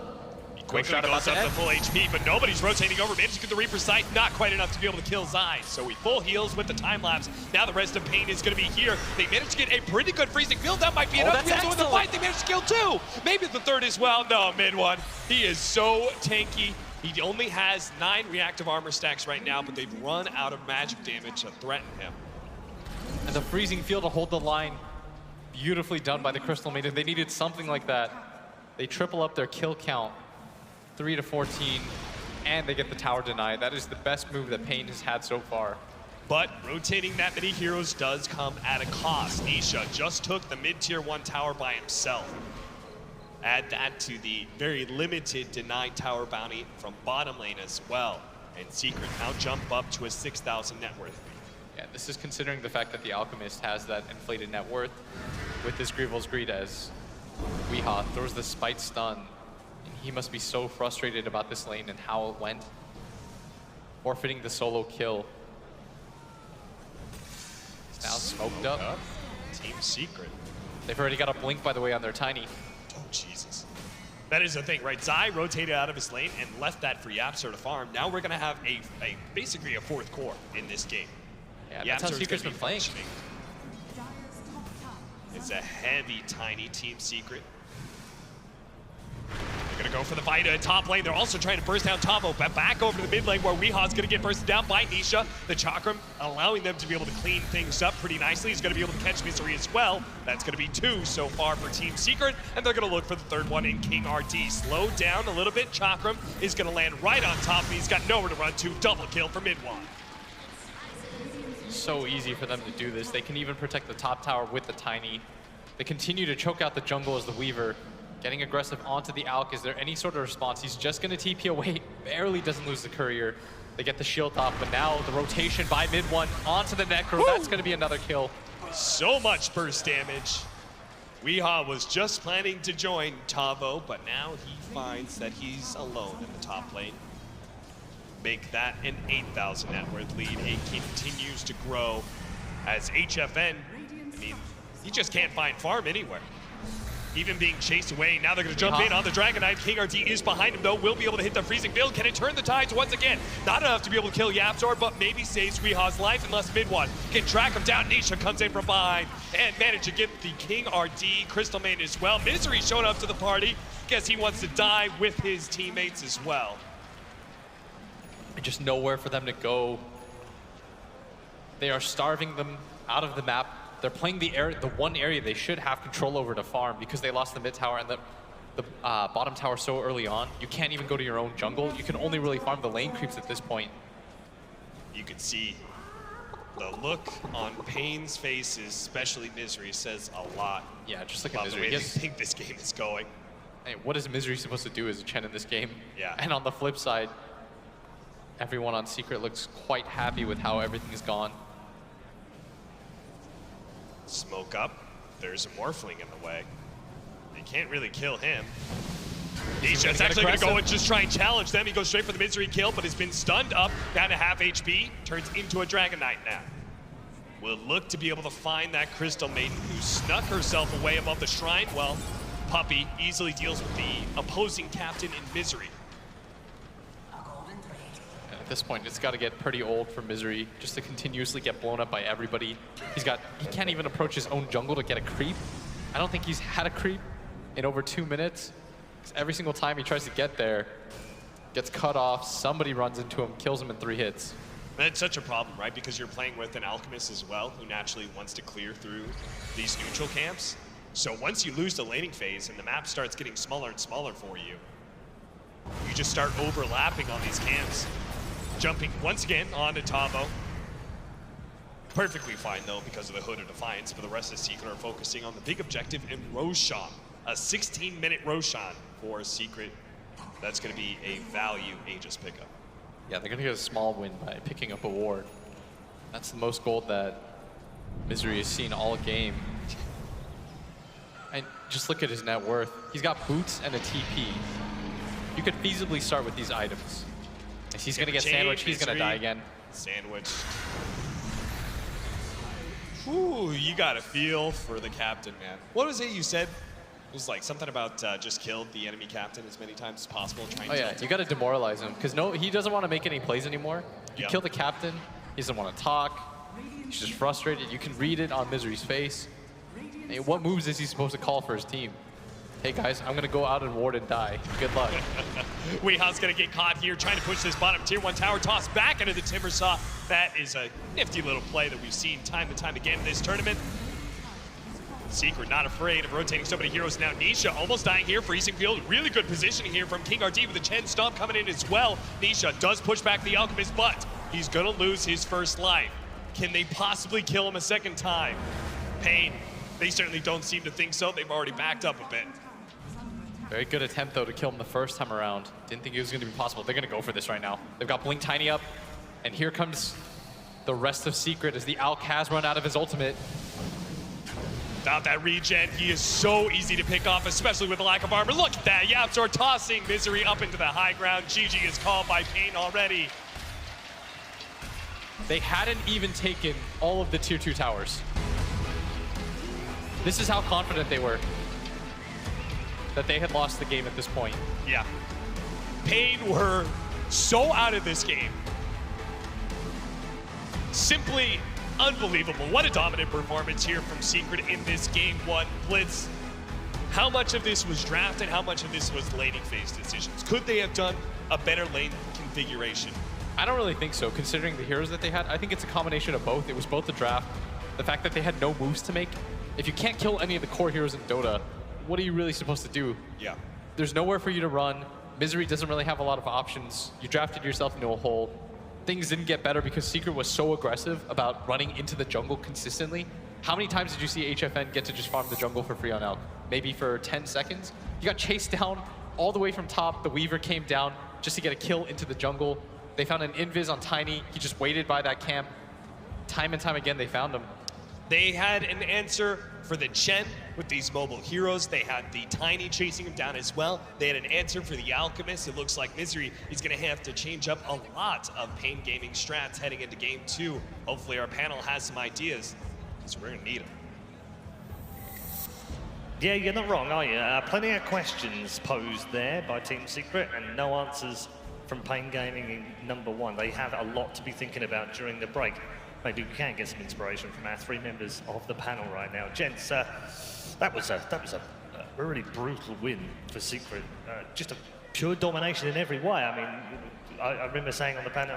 Quickly goes up to full HP, but nobody's rotating over. Manages to get the Reaper sight, not quite enough to be able to kill Zai. So he full heals with the time lapse. Now the rest of paiN is going to be here. They managed to get a pretty good freezing field. That might be enough to win the fight. They managed to kill 2. Maybe the 3rd as well. No, Mid-One. He is so tanky. He only has 9 reactive armor stacks right now, but they've run out of magic damage to threaten him. And the freezing field to hold the line. Beautifully done by the Crystal Maiden. They needed something like that. They triple up their kill count. 3 to 14, and they get the tower denied. That is the best move that paiN has had so far. But rotating that many heroes does come at a cost. Nisha just took the mid-tier 1 tower by himself. Add that to the very limited denied tower bounty from bottom lane as well. And Secret now jump up to a 6,000 net worth. Yeah, this is considering the fact that the Alchemist has that inflated net worth with this Grievel's Greed as Weehaw throws the Spite Stun. He must be so frustrated about this lane and how it went. Forfeiting the solo kill. He's now smoked up. Team Secret. They've already got a blink, by the way, on their Tiny. Oh, Jesus. That is the thing, right? Zai rotated out of his lane and left that for YapzOr to farm. Now we're going to have basically a 4th core in this game. Yeah, that's how Secret's been playing. It's a heavy, tiny Team Secret. They're gonna go for the fight at top lane. They're also trying to burst down Tavo, but back over to the mid lane where Weehaw's gonna get bursted down by Nisha. The Chakram allowing them to be able to clean things up pretty nicely. He's gonna be able to catch Misery as well. That's gonna be 2 so far for Team Secret, and they're gonna look for the 3rd one in King RD. Slowed down a little bit. Chakram is gonna land right on top, and he's got nowhere to run to. Double kill for Mid-Wan. So easy for them to do this. They can even protect the top tower with the Tiny. They continue to choke out the jungle as the Weaver. Getting aggressive onto the Alk. Is there any sort of response? He's just going to TP away. Barely doesn't lose the Courier. They get the shield off, but now the rotation by Mid-One onto the Necro. That's going to be another kill. So much burst damage. Weehaw was just planning to join Tavo, but now he finds that he's alone in the top lane. Make that an 8,000 net worth lead. It continues to grow as HFN, I mean, he just can't find farm anywhere. Even being chased away. Now they're going to jump in on the Dragon Knight. King RD is behind him, though. Will be able to hit the freezing field. Can it turn the tides once again? Not enough to be able to kill YapzOr, but maybe saves Weehaw's life unless Mid-One can track him down. Nisha comes in from behind and manage to get the King RD Crystal Maiden as well. Misery showed up to the party. Guess he wants to die with his teammates as well. Just nowhere for them to go. They are starving them out of the map. They're playing the one area they should have control over to farm because they lost the mid tower and the bottom tower so early on. You can't even go to your own jungle. You can only really farm the lane creeps at this point. You can see the look on paiN's faces, especially Misery, says a lot. Yeah, just like about Misery. the way they think this game is going. Hey, what is Misery supposed to do as a Chen in this game? Yeah. And on the flip side, everyone on Secret looks quite happy with how everything has gone. Smoke up. There's a Morphling in the way. They can't really kill him. Nisha's actually going to go and just try and challenge them. He goes straight for the Misery kill, but has been stunned up, down to half HP. Turns into a Dragon Knight now. Will look to be able to find that Crystal Maiden who snuck herself away above the shrine. Well, Puppey easily deals with the opposing captain in Misery. At this point, it's got to get pretty old for Misery just to continuously get blown up by everybody. He can't even approach his own jungle to get a creep. I don't think he's had a creep in over 2 minutes. Because every single time he tries to get there, gets cut off, somebody runs into him, kills him in 3 hits. That's such a problem, right? Because you're playing with an Alchemist as well, who naturally wants to clear through these neutral camps. So once you lose the laning phase and the map starts getting smaller and smaller for you, you just start overlapping on these camps. Jumping once again onto Tavo. Perfectly fine though because of the Hood of Defiance, but the rest of Secret are focusing on the big objective in Roshan. a 16-minute Roshan for Secret. That's going to be a value Aegis pickup. Yeah, they're going to get a small win by picking up a ward. That's the most gold that Misery has seen all game. And just look at his net worth. He's got boots and a TP. You could feasibly start with these items. If he's going to get sandwiched, he's going to die again. Sandwich. Ooh, you got a feel for the captain, man. What was it you said? It was like something about just kill the enemy captain as many times as possible. Oh yeah, you got to demoralize him because he doesn't want to make any plays anymore. You kill the captain, he doesn't want to talk. He's just frustrated. You can read it on Misery's face. And what moves is he supposed to call for his team? Hey guys, I'm gonna go out and ward and die. Good luck. Weihao's gonna get caught here trying to push this bottom tier 1 tower toss back into the Timbersaw. That is a nifty little play that we've seen time and time again in this tournament. Secret not afraid of rotating so many heroes now. Nisha almost dying here, freezing field. Really good positioning here from King RD with the Chen Stomp coming in as well. Nisha does push back the Alchemist, but he's gonna lose his first life. Can they possibly kill him a second time? paiN, they certainly don't seem to think so. They've already backed up a bit. Very good attempt, though, to kill him the first time around. Didn't think it was going to be possible. They're going to go for this right now. They've got Blink Tiny up, and here comes the rest of Secret as the Alc has run out of his ultimate. Without that regen, he is so easy to pick off, especially with a lack of armor. Look at that, YapzOr tossing Misery up into the high ground. GG is called by paiN already. They hadn't even taken all of the tier 2 towers. This is how confident they were that they had lost the game at this point. Yeah. paiN were so out of this game. Simply unbelievable. What a dominant performance here from Secret in this game 1 blitz. How much of this was draft and how much of this was laning phase decisions? Could they have done a better lane configuration? I don't really think so, considering the heroes that they had. I think it's a combination of both. It was both the draft, the fact that they had no moves to make. If you can't kill any of the core heroes in Dota, what are you really supposed to do? Yeah. There's nowhere for you to run. Misery doesn't really have a lot of options. You drafted yourself into a hole. Things didn't get better because Secret was so aggressive about running into the jungle consistently. How many times did you see HFN get to just farm the jungle for free on Elk? Maybe for 10 seconds? You got chased down all the way from top. The Weaver came down just to get a kill into the jungle. They found an invis on Tiny. He just waited by that camp. Time and time again, they found him. They had an answer for the Chen with these mobile heroes. They had the Tiny chasing him down as well. They had an answer for the Alchemist. It looks like Misery is going to have to change up a lot of paiN Gaming strats heading into game 2. Hopefully our panel has some ideas, because we're going to need them. Yeah, you're not wrong, are you? Plenty of questions posed there by Team Secret and no answers from paiN Gaming in number 1. They have a lot to be thinking about during the break. Maybe we can get some inspiration from our 3 members of the panel right now. Gents, that was a really brutal win for Secret. Just a pure domination in every way. I mean, I remember saying on the panel,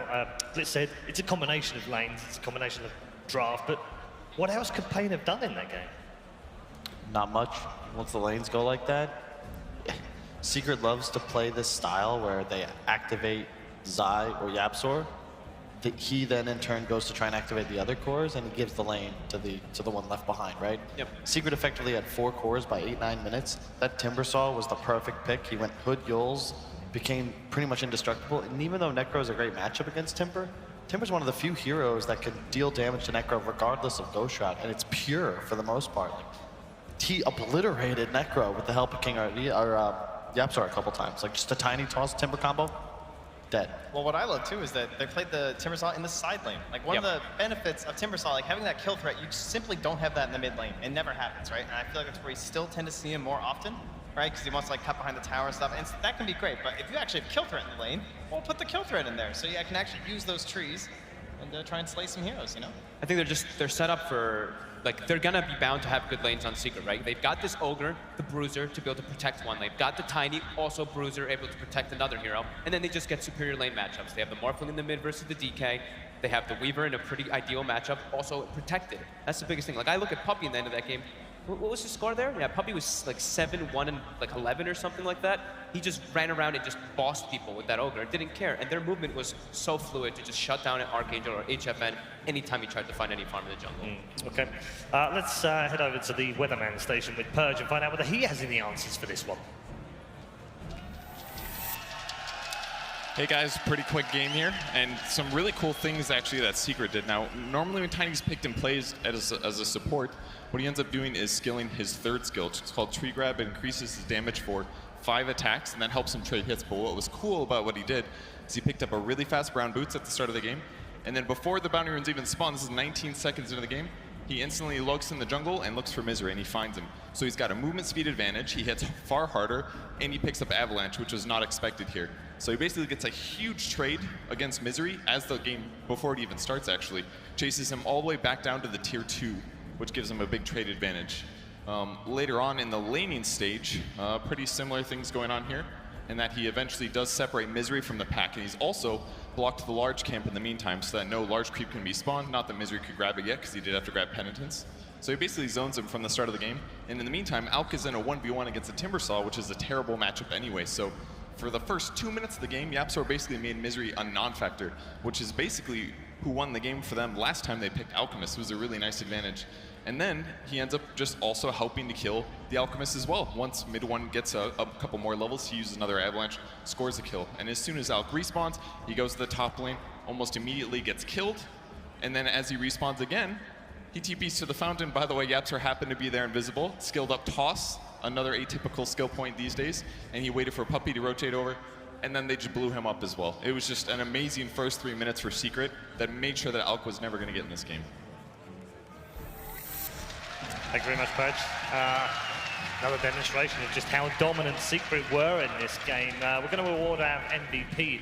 Blitz said, it's a combination of lanes, it's a combination of draft, but what else could paiN have done in that game? Not much. Once the lanes go like that, Secret loves to play this style where they activate Zai or YapzOr. He then in turn goes to try and activate the other cores, and he gives the lane to the one left behind, right? Yep. Secret effectively had 4 cores by 8-9 minutes. That Timbersaw was the perfect pick. He went Hood Yules, became pretty much indestructible. And even though Necro is a great matchup against Timber, Timber's one of the few heroes that can deal damage to Necro regardless of Ghost Shroud, and it's pure for the most part. Like, he obliterated Necro with the help of King RD or YapzOr a couple times. Like just a tiny toss Timber combo. Dead. Well, what I love too is that they played the Timbersaw in the side lane. Like one of the benefits of Timbersaw, like having that kill threat, you simply don't have that in the mid lane. It never happens, right? And I feel like that's where you still tend to see him more often, right? Because he wants to like cut behind the tower and stuff, and that can be great. But if you actually have kill threat in the lane, well, put the kill threat in there, so I can actually use those trees and try and slay some heroes, you know? I think they're set up for, like, they're gonna be bound to have good lanes on Secret, right? They've got this Ogre, the Bruiser, to be able to protect one lane. Got the Tiny, also Bruiser, able to protect another hero. And then they just get superior lane matchups. They have the Morphling in the mid versus the DK. They have the Weaver in a pretty ideal matchup, also protected. That's the biggest thing. Like, I look at Puppey in the end of that game. What was his score there? Yeah, Puppey was like 7-1 and like 11 or something like that. He just ran around and just bossed people with that Ogre, didn't care. And their movement was so fluid to just shut down an Archangel or HFN anytime he tried to find any farm in the jungle. Okay, let's head over to the Weatherman station with Purge and find out whether he has any answers for this one. Hey guys, pretty quick game here, and some really cool things actually that Secret did. Now, normally when Tiny's picked and plays as a support, what he ends up doing is skilling his third skill, which is called Tree Grab. It increases his damage for 5 attacks, and that helps him trade hits. But what was cool about what he did is he picked up a really fast brown boots at the start of the game, and then before the bounty runes even spawn, this is 19 seconds into the game, he instantly looks in the jungle and looks for Misery, and he finds him. So he's got a movement speed advantage, he hits far harder, and he picks up Avalanche, which was not expected here. So he basically gets a huge trade against Misery as the game, before it even starts actually, chases him all the way back down to the tier 2, which gives him a big trade advantage. Later on in the laning stage, pretty similar things going on here, in that he eventually does separate Misery from the pack, and he's also blocked the large camp in the meantime so that no large creep can be spawned. Not that Misery could grab it yet, because he did have to grab Penitence. So he basically zones him from the start of the game, and in the meantime, Alk is in a 1v1 against a Timbersaw, which is a terrible matchup anyway. So for the first 2 minutes of the game, YapzOr basically made Misery a non-factor, which is basically who won the game for them last time they picked Alchemist. It was a really nice advantage. And then he ends up just also helping to kill the Alchemist as well. Once mid one gets a couple more levels, he uses another Avalanche, scores a kill. And as soon as Alk respawns, he goes to the top lane, almost immediately gets killed. And then as he respawns again, he TPs to the fountain. By the way, YapzOr happened to be there invisible, skilled up Toss, another atypical skill point these days, and he waited for Puppey to rotate over, and then they just blew him up as well. It was just an amazing first 3 minutes for Secret that made sure that Alk was never going to get in this game. Thank you very much, Purge. Another demonstration of just how dominant Secret were in this game. We're going to award our MVP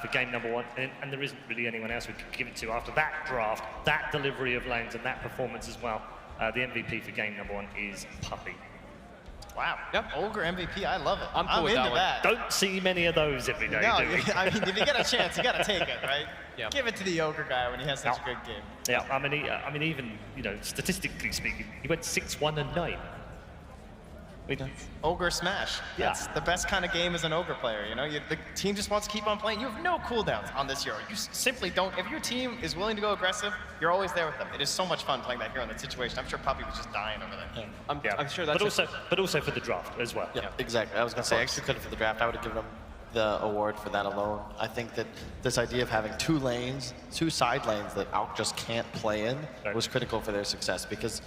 for game number 1, and there isn't really anyone else we could give it to after that draft, that delivery of lanes, and that performance as well. The MVP for game number 1 is Puppey. Wow. Yep. Ogre MVP, I love it. I'm cool with into that. Don't see many of those every day, no, do we? I mean, if you get a chance, you got to take it, right? Yeah. Give it to the Ogre guy when he has such a good game. Yeah, I mean, even, you know, statistically speaking, he went 6-1-9. Ogre smash. Yeah. That's the best kind of game as an Ogre player, you know? The team just wants to keep on playing. You have no cooldowns on this hero. You simply don't. If your team is willing to go aggressive, you're always there with them. It is so much fun playing that hero in that situation. I'm sure Puppey was just dying over there. Yeah. I'm sure that's but also for the draft as well. Yeah, exactly. I was going to say extra credit for the draft. I would have given him the award for that alone. I think that this idea of having 2 lanes, 2 side lanes that Alk just can't play in was critical for their success, because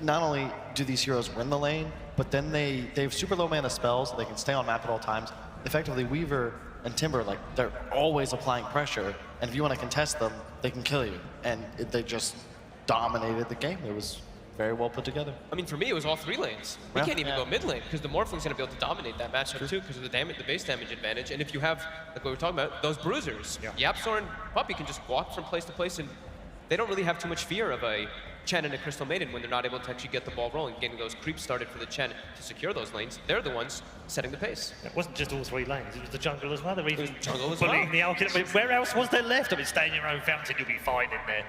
not only do these heroes win the lane, but then they have super low mana spells, they can stay on map at all times. Effectively, Weaver and Timber, like, they're always applying pressure, and if you want to contest them, they can kill you. And they just dominated the game. It was very well put together. I mean, for me, it was all 3 lanes. We can't even go mid lane, because the Morphling's going to be able to dominate that matchup too, because of the damage, the base damage advantage. And if you have, like what we were talking about, those bruisers, YapzOr and Puppey can just walk from place to place, and they don't really have too much fear of a Chen and a Crystal Maiden when they're not able to actually get the ball rolling, getting those creeps started for the Chen to secure those lanes. They're the ones setting the pace. It wasn't just all 3 lanes, it was the jungle as well. They were even jungle as bullying well. the Alchemist. I mean, where else was there left? I mean, stay in your own fountain, you'll be fine in there.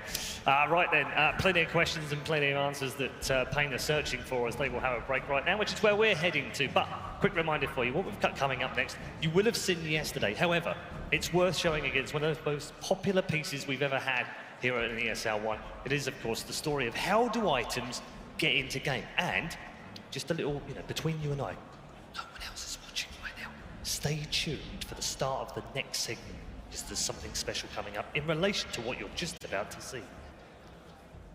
Right then, plenty of questions and plenty of answers that paiN are searching for as they will have a break right now, which is where we're heading to. But quick reminder for you, what we've got coming up next, you will have seen yesterday. However, it's worth showing against one of the most popular pieces we've ever had here at an ESL One. It is, of course, the story of how do items get into game. And just a little, you know, between you and I, no one else is watching right now. Stay tuned for the start of the next segment, because there's something special coming up in relation to what you're just about to see.